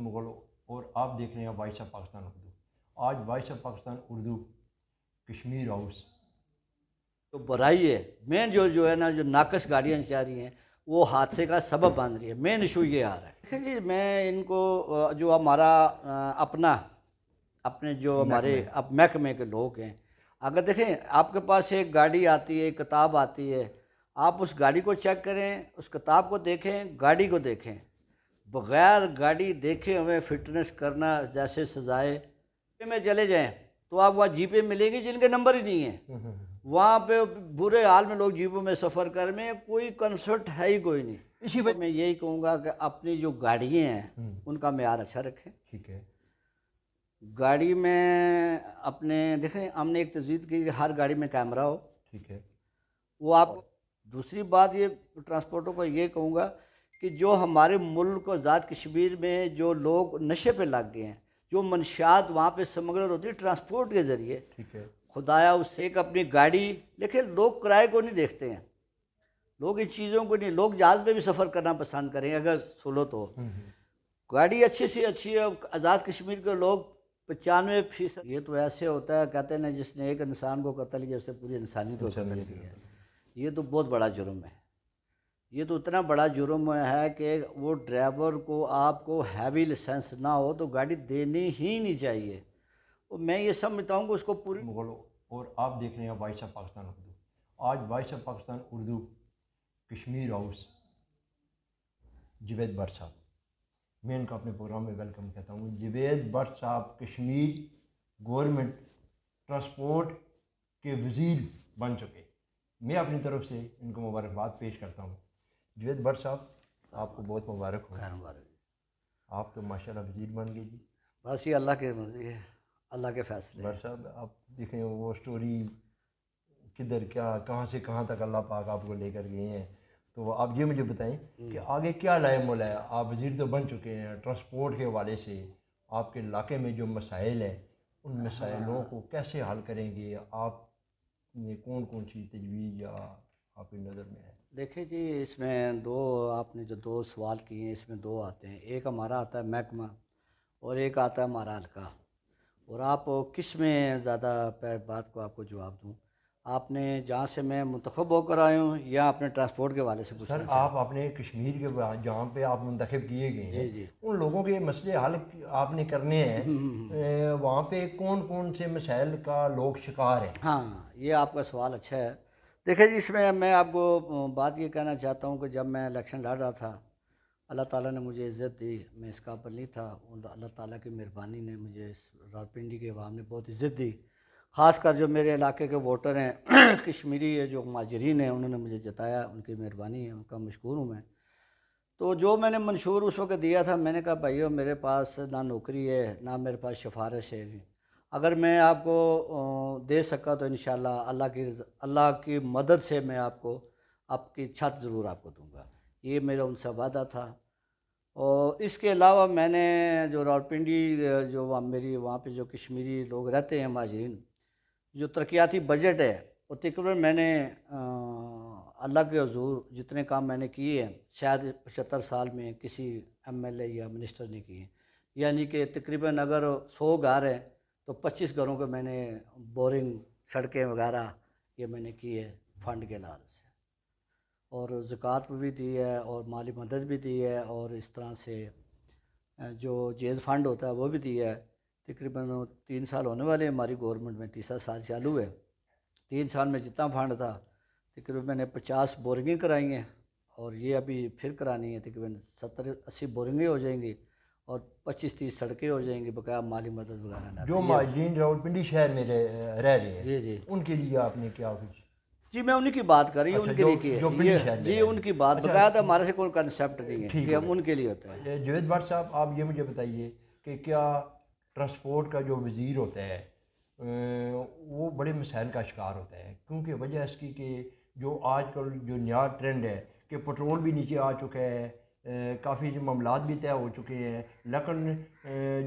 مغل اور آپ دیکھ رہے ہیں وائس آف پاکستان اردو۔ آج voice of Pakistan Urdu Kashmir house تو برائی ہے مین جو ہے نا، جو ناقص گاڑیاں چل رہی ہیں وہ حادثے کا سبب بن رہی ہے۔ مین ایشو یہ آ رہا ہے۔ دیکھیں جی، میں ان کو جو ہمارا اپنے جو ہمارے اب محکمے کے لوگ ہیں، اگر دیکھیں آپ کے پاس ایک گاڑی آتی ہے، ایک کتاب آتی ہے، آپ اس گاڑی کو چیک کریں، اس کتاب کو دیکھیں، گاڑی کو دیکھیں۔ بغیر گاڑی دیکھے ہمیں فٹنس کرنا جیسے سزائے میں چلے جائیں تو آپ وہاں جیپیں ملیں گی جن کے نمبر ہی نہیں ہیں، وہاں پہ برے حال میں لوگ جیپوں میں سفر کر میں کوئی کنسرٹ ہے ہی کوئی نہیں۔ اسی وجہ میں یہی کہوں گا کہ اپنی جو گاڑیاں ہیں ان کا معیار اچھا رکھیں۔ ٹھیک ہے۔ گاڑی میں اپنے دیکھیں، ہم نے ایک تجویز کی کہ ہر گاڑی میں کیمرہ ہو۔ ٹھیک ہے۔ وہ آپ دوسری بات یہ ٹرانسپورٹوں کو یہ کہوں گا کہ جو ہمارے ملک و ذات کشمیر میں جو لوگ نشے پہ لگ گئے ہیں، جو منشیات وہاں پہ سمگلر ہوتی ہے ٹرانسپورٹ کے ذریعے، ٹھیک ہے۔ خدایا اس سے ایک اپنی گاڑی، لیکن لوگ کرائے کو نہیں دیکھتے ہیں، لوگ ان چیزوں کو نہیں، لوگ جہاز میں بھی سفر کرنا پسند کریں اگر سہولت ہو۔ گاڑی اچھی سے اچھی ہے۔ آزاد کشمیر کے لوگ 95%، یہ تو ایسے ہوتا ہے کہتے ہیں جس نے ایک انسان کو قتل کیا اس سے پوری انسانیت کو قتل کیا ہے۔ یہ تو بہت بڑا جرم ہے۔ یہ تو اتنا بڑا جرم ہے کہ وہ ڈرائیور کو آپ کو ہیوی لائسنس نہ ہو تو گاڑی دینی ہی نہیں چاہیے۔ اور میں یہ سمجھتا ہوں کہ اس کو پوری مغل اور آپ دیکھ رہے ہیں وائس آف پاکستان اردو۔ آج voice of Pakistan Urdu Kashmir house Javed Butt sahab, میں ان کا اپنے پروگرام میں ویلکم کہتا ہوں۔ جوید بٹ صاحب کشمیر گورنمنٹ ٹرانسپورٹ کے وزیر بن چکے۔ میں اپنی طرف سے ان کو مبارکباد پیش کرتا ہوں۔ جوید بٹ صاحب، آپ کو بہت مبارک ہو۔ آپ تو ماشاءاللہ وزیر بن گئے جی۔ بس یہ اللہ کے مرضی ہے، اللہ کے فیصلے۔ بٹ صاحب، آپ دیکھیں وہ سٹوری کدھر کیا کہاں سے کہاں تک اللہ پاک آپ کو لے کر گئے ہیں، تو آپ یہ مجھے بتائیں کہ آگے کیا لائے مول ہے؟ آپ وزیر تو بن چکے ہیں، ٹرانسپورٹ کے حوالے سے آپ کے علاقے میں جو مسائل ہیں ان مسائلوں کو کیسے حل کریں گے؟ آپ نے کون کون سی تجویز یا آپ کی نظر میں ہے؟ دیکھیں جی، اس میں آپ نے جو دو سوال کیے ہیں اس میں دو آتے ہیں، ایک ہمارا آتا ہے محکمہ اور ایک آتا ہے ہمارا حلقہ۔ اور آپ کس میں زیادہ بات کو آپ کو جواب دوں؟ آپ نے جہاں سے میں منتخب ہو کر آئے ہوں یا اپنے ٹرانسپورٹ کے حوالے سے پوچھنا؟ سر، آپ اپنے کشمیر کے جہاں پہ آپ منتخب کیے گئے ہیں جی ان لوگوں کے مسئلے حل آپ نے کرنے ہیں، وہاں پہ کون کون سے مسائل کا لوگ شکار ہیں؟ ہاں، یہ آپ کا سوال اچھا ہے۔ دیکھیں جی، اس میں آپ کو بات یہ کہنا چاہتا ہوں کہ جب میں الیکشن لڑ رہا تھا، اللہ تعالیٰ نے مجھے عزت دی، میں اس قابل نہیں تھا، اللہ تعالیٰ کی مہربانی نے مجھے راولپنڈی کے عوام نے بہت عزت دی، خاص کر جو میرے علاقے کے ووٹر ہیں کشمیری ہے، جو مہاجرین ہیں، انہوں نے مجھے جتایا، ان کی مہربانی ہے، ان کا مشکور ہوں میں۔ تو جو میں نے منشور اس وقت دیا تھا، میں نے کہا بھائیو میرے پاس نہ نوکری ہے نہ میرے پاس سفارش ہے، اگر میں آپ کو دے سکا تو انشاءاللہ اللہ کی مدد سے میں آپ کو آپ کی چھت ضرور آپ کو دوں گا، یہ میرا ان سے وعدہ تھا۔ اور اس کے علاوہ میں نے جو راولپنڈی جو میری وہاں پہ جو کشمیری لوگ رہتے ہیں مہاجرین، جو ترقیاتی بجٹ ہے وہ تقریباً میں نے اللہ کے حضور جتنے کام میں نے کیے ہیں شاید 75 سال میں کسی ایم ایل اے یا منسٹر نے کیے ہیں، یعنی کہ تقریباً اگر 100 گھر ہیں تو 25 گھروں کو میں نے بورنگ، سڑکیں وغیرہ یہ میں نے کی ہے فنڈ کے لحاظ سے، اور زکوٰۃ بھی دی ہے اور مالی مدد بھی دی ہے، اور اس طرح سے جو جیز فنڈ ہوتا ہے وہ بھی دی ہے۔ تقریباً 3 سال ہونے والے ہیں ہماری گورنمنٹ میں، تیسرا سال چالو ہے۔ 3 سال میں جتنا فنڈ تھا تقریباً میں نے 50 بورنگیں کرائی ہیں، اور یہ ابھی پھر کرانی ہے، تقریباً 70-80 بورنگیں ہو جائیں گی اور 25-30 سڑکیں ہو جائیں گی بقایا مالی مدد وغیرہ نہ۔ جو مہاجرین راولپنڈی شہر میں رہ رہے ہیں جی ان کے لیے آپ نے کیا کچھ؟ جی، میں انہی کی بات کر رہی ہوں، ان کے لیے کی ہے جی، ان کی بات بقایا ہمارے سے کوئی کنسیپٹ نہیں ہے کہ ہم ان کے لیے ہوتا ہے۔ جوید بٹ صاحب، آپ یہ مجھے بتائیے کہ کیا ٹرانسپورٹ کا جو وزیر ہوتا ہے وہ بڑے مسائل کا شکار ہوتا ہے، کیونکہ وجہ اس کی کہ جو آج کل جو نیا ٹرینڈ ہے کہ پٹرول بھی نیچے آ چکا ہے، کافی معاملات بھی طے ہو چکے ہیں، لیکن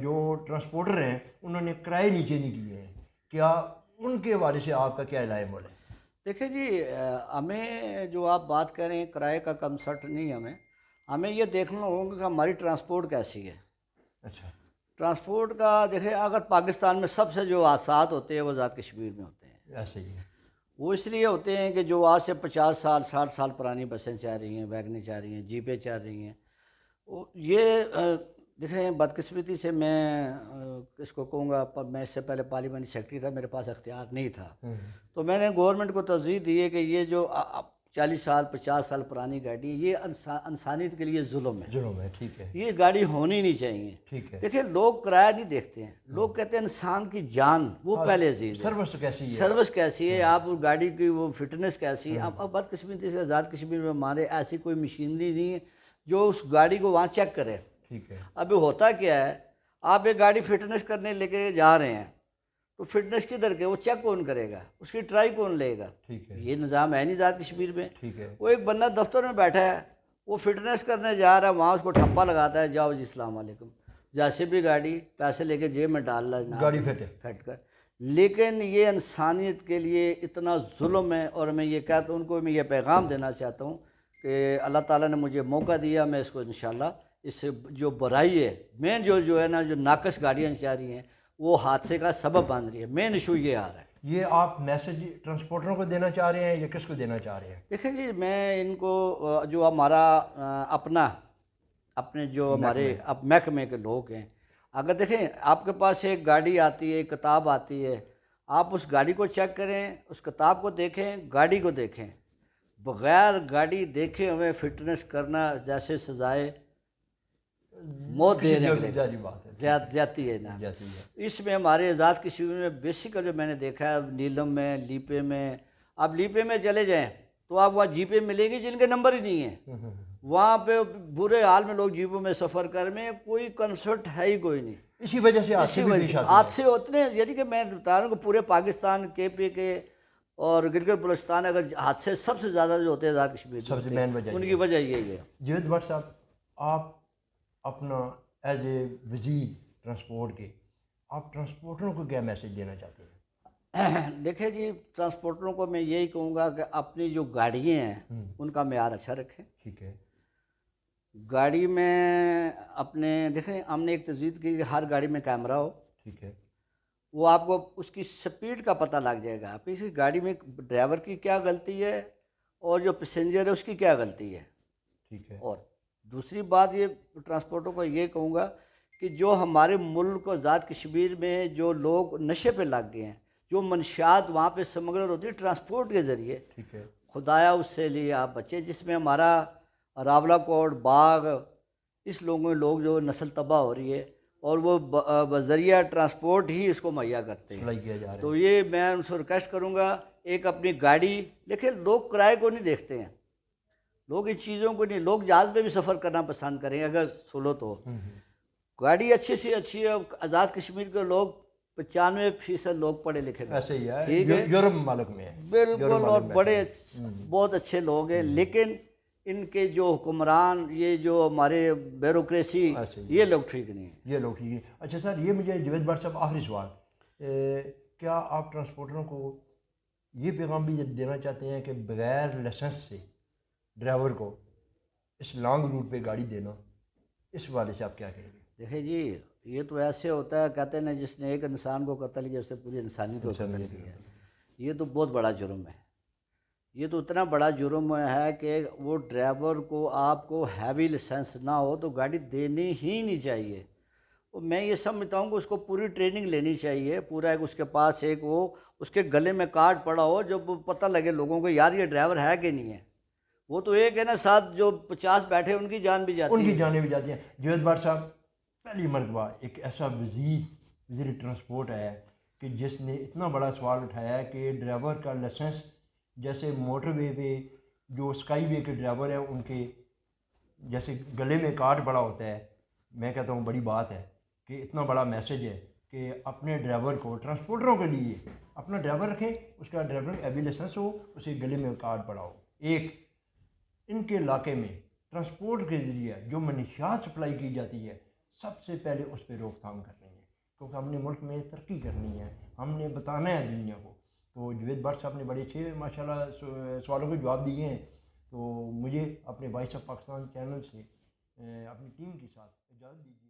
جو ٹرانسپورٹر ہیں انہوں نے کرائے نیچے نہیں کیے ہیں، کیا ان کے حوالے سے آپ کا کیا رائے مول ہے؟ دیکھیں جی، ہمیں جو آپ بات کر رہے ہیں کرائے کا کنسرٹ نہیں، ہمیں یہ دیکھنا ہوگا کہ ہماری ٹرانسپورٹ کیسی ہے۔ اچھا ٹرانسپورٹ کا دیکھیں، اگر پاکستان میں سب سے جو حادثات ہوتے ہیں وہ آزاد کشمیر میں ہوتے ہیں۔ ایسے ہی ہے۔ وہ اس لیے ہوتے ہیں کہ جو آج سے 50 سال 60 سال پرانی بسیں چل رہی ہیں، ویگنیں چل رہی ہیں، جیپیں چل رہی ہیں، یہ دیکھیں بدقسمتی سے میں اس کو کہوں گا، میں اس سے پہلے پارلیمانی سیکرٹری تھا، میرے پاس اختیار نہیں تھا، تو میں نے گورنمنٹ کو ترجیح دی ہے کہ یہ جو 40 سال 50 سال پرانی گاڑی، یہ انسانیت کے لیے ظلم ہے، ظلم ہے، ٹھیک ہے، یہ گاڑی ہونی نہیں چاہیے۔ ٹھیک ہے۔ دیکھیں، لوگ کرایہ نہیں دیکھتے ہیں، لوگ کہتے ہیں انسان کی جان وہ پہلے عزیز ہے، سروس کیسی ہے، سروس کیسی ہے، آپ گاڑی کی وہ فٹنس کیسی ہے۔ اب بدقسمتی سے آزاد کشمیر میں ہمارے ایسی کوئی مشینری نہیں ہے جو اس گاڑی کو وہاں چیک کرے۔ ٹھیک ہے، ابھی ہوتا کیا ہے، آپ ایک گاڑی فٹنس کرنے لے کے جا رہے ہیں تو فٹنس کدھر کے، وہ چیک کون کرے گا، اس کی ٹرائی کون لے گا؟ ٹھیک ہے، یہ نظام ہے نہیں آزاد کشمیر میں۔ ٹھیک ہے، وہ ایک بندہ دفتر میں بیٹھا ہے، وہ فٹنس کرنے جا رہا ہے، وہاں اس کو ٹھپا لگاتا ہے، جاؤ جی السلام علیکم، جیسے بھی گاڑی پیسے لے کے جیب میں ڈال رہا ہے، گاڑی پھٹ ہے۔ پھٹ کر۔ لیکن یہ انسانیت کے لیے اتنا ظلم ہے، اور میں یہ کہتا ہوں، ان کو میں یہ پیغام دینا چاہتا ہوں کہ اللہ تعالیٰ نے مجھے موقع دیا، میں اس کو انشاءاللہ اس سے جو برائی ہے، مین جو ہے نا، جو ناقص گاڑیاں چل رہی ہیں وہ حادثے کا سبب بن رہی ہے، مین ایشو یہ آ رہا ہے۔ یہ آپ میسج ٹرانسپورٹروں کو دینا چاہ رہے ہیں یا کس کو دینا چاہ رہے ہیں؟ دیکھیں جی، میں ان کو جو ہمارا اپنے جو ہمارے محکمے کے لوگ ہیں، اگر دیکھیں آپ کے پاس ایک گاڑی آتی ہے، ایک کتاب آتی ہے، آپ اس گاڑی کو چیک کریں، اس کتاب کو دیکھیں، گاڑی کو دیکھیں۔ بغیر گاڑی دیکھے ہمیں فٹنس کرنا جیسے سزائے موت دے رہے زیادہ بات ہے، زیادتی ہے نا۔ جاتی ہے۔ اس میں ہمارے آزاد کشمیر میں بیسیکل جو میں نے دیکھا ہے، نیلم میں، لیپے میں، آپ لیپے میں چلے جائیں تو آپ وہاں جیپیں ملیں گی جن کے نمبر ہی نہیں ہیں، وہاں پہ برے حال میں لوگ جیپوں میں سفر کر میں، کوئی کنسرٹ ہے ہی کوئی نہیں۔ اسی وجہ سے حادثے بھی پیش آتے ہیں۔ حادثے اتنے، یعنی کہ میں بتا رہا ہوں کہ پورے پاکستان کے اور گلگت بلتستان، اگر حادثے سب سے زیادہ جو ہوتے ہیں آزاد کشمیر سب سے مین وجہ ان کی وجہ یہی ہے۔ جاوید بٹ صاحب، آپ اپنا ایز اے وزیر ٹرانسپورٹ کے، آپ ٹرانسپورٹروں کو کیا میسج دینا چاہتے ہیں؟ دیکھیں جی، ٹرانسپورٹروں کو میں یہی کہوں گا کہ اپنی جو گاڑیاں ہیں ان کا معیار اچھا رکھیں۔ ٹھیک ہے، گاڑی میں اپنے دیکھیں، ہم نے ایک تجویز کی کہ ہر گاڑی میں کیمرہ ہو، ٹھیک ہے، وہ آپ کو اس کی سپیڈ کا پتہ لگ جائے گا، آپ اسی گاڑی میں ڈرائیور کی کیا غلطی ہے اور جو پیسنجر ہے اس کی کیا غلطی ہے۔ ٹھیک ہے، اور دوسری بات یہ ٹرانسپورٹوں کو یہ کہوں گا کہ جو ہمارے ملک کو آزاد کشمیر میں جو لوگ نشے پہ لگ گئے ہیں، جو منشیات وہاں پہ سمگلر ہوتی ہے ٹرانسپورٹ کے ذریعے، ٹھیک ہے، خدایا اس سے لیے آپ بچے، جس میں ہمارا راولہ کوٹ باغ، اس لوگ جو نسل تباہ ہو رہی ہے، اور وہ بذریعہ ٹرانسپورٹ ہی اس کو مہیا کرتے ہیں۔ سپلائی کیا جا رہا ہے۔ تو یہ میں ان سے ریکویسٹ کروں گا، ایک اپنی گاڑی، لیکن لوگ کرائے کو نہیں دیکھتے ہیں، لوگ ان چیزوں کو نہیں، لوگ جہاز میں بھی سفر کرنا پسند کریں اگر سہولت تو گاڑی اچھی سے اچھی ہے۔ آزاد کشمیر کے لوگ 95% لوگ پڑھے لکھے ہیں، ایسے ہی ٹھیک ہے، ہے، یورپ ممالک میں ہے، بالکل، اور بڑے بہت اچھے لوگ ہیں، لیکن ان کے جو حکمران، یہ جو ہمارے بیوروکریسی، یہ لوگ ٹھیک نہیں ہیں، یہ لوگ ٹھیک ہے۔ اچھا سر، یہ مجھے جاوید بٹ صاحب آخری سوال، کیا آپ ٹرانسپورٹروں کو یہ پیغام بھی دینا چاہتے ہیں کہ بغیر لائسنس سے ڈرائیور کو اس لانگ روٹ پہ گاڑی دینا، اس حوالے سے آپ کیا کہیں گے؟ دیکھیں جی، یہ تو ایسے ہوتا ہے، کہتے ہیں جس نے ایک انسان کو قتل کیا اس نے پوری انسانیت کو قتل کیا ہے۔ یہ تو بہت بڑا جرم ہے، یہ تو اتنا بڑا جرم ہے کہ وہ ڈرائیور کو، آپ کو ہیوی لائسنس نہ ہو تو گاڑی دینی ہی نہیں چاہیے۔ اور میں یہ سمجھتا ہوں کہ اس کو پوری ٹریننگ لینی چاہیے، پورا ایک اس کے پاس ایک وہ اس کے گلے میں کارڈ پڑا ہو، جب پتہ لگے لوگوں کو یار یہ ڈرائیور ہے کہ نہیں ہے۔ وہ تو ایک ہے نا، ساتھ جو 50 بیٹھے ان کی جان بھی جاتی ہے، ان کی جانیں بھی جاتی ہیں۔ جاوید بٹ صاحب، پہلی مرتبہ ایک ایسا وزیر ٹرانسپورٹ ہے کہ جس نے اتنا بڑا سوال اٹھایا ہے کہ ڈرائیور کا لائسنس، جیسے موٹر وے پہ جو اسکائی وے کے ڈرائیور ہیں ان کے جیسے گلے میں کارڈ پڑا ہوتا ہے، میں کہتا ہوں بڑی بات ہے کہ اتنا بڑا میسج ہے کہ اپنے ڈرائیور کو، ٹرانسپورٹروں کے لیے اپنا ڈرائیور رکھیں، اس کا ڈرائیور ہیوی لائسنس ہو، اسے گلے میں کارڈ پڑا ہو۔ ایک ان کے علاقے میں ٹرانسپورٹ کے ذریعے جو منشیات سپلائی کی جاتی ہے، سب سے پہلے اس پہ روک تھام کرنی ہے، کیونکہ ہم نے ملک میں ترقی کرنی ہے، ہم نے بتانا ہے دنیا کو۔ تو جاوید بٹ صاحب نے بڑے اچھے ماشاءاللہ سوالوں کے جواب دیے ہیں، تو مجھے اپنے وائس آف پاکستان چینل سے اپنی ٹیم کے ساتھ اجازت دیجیے۔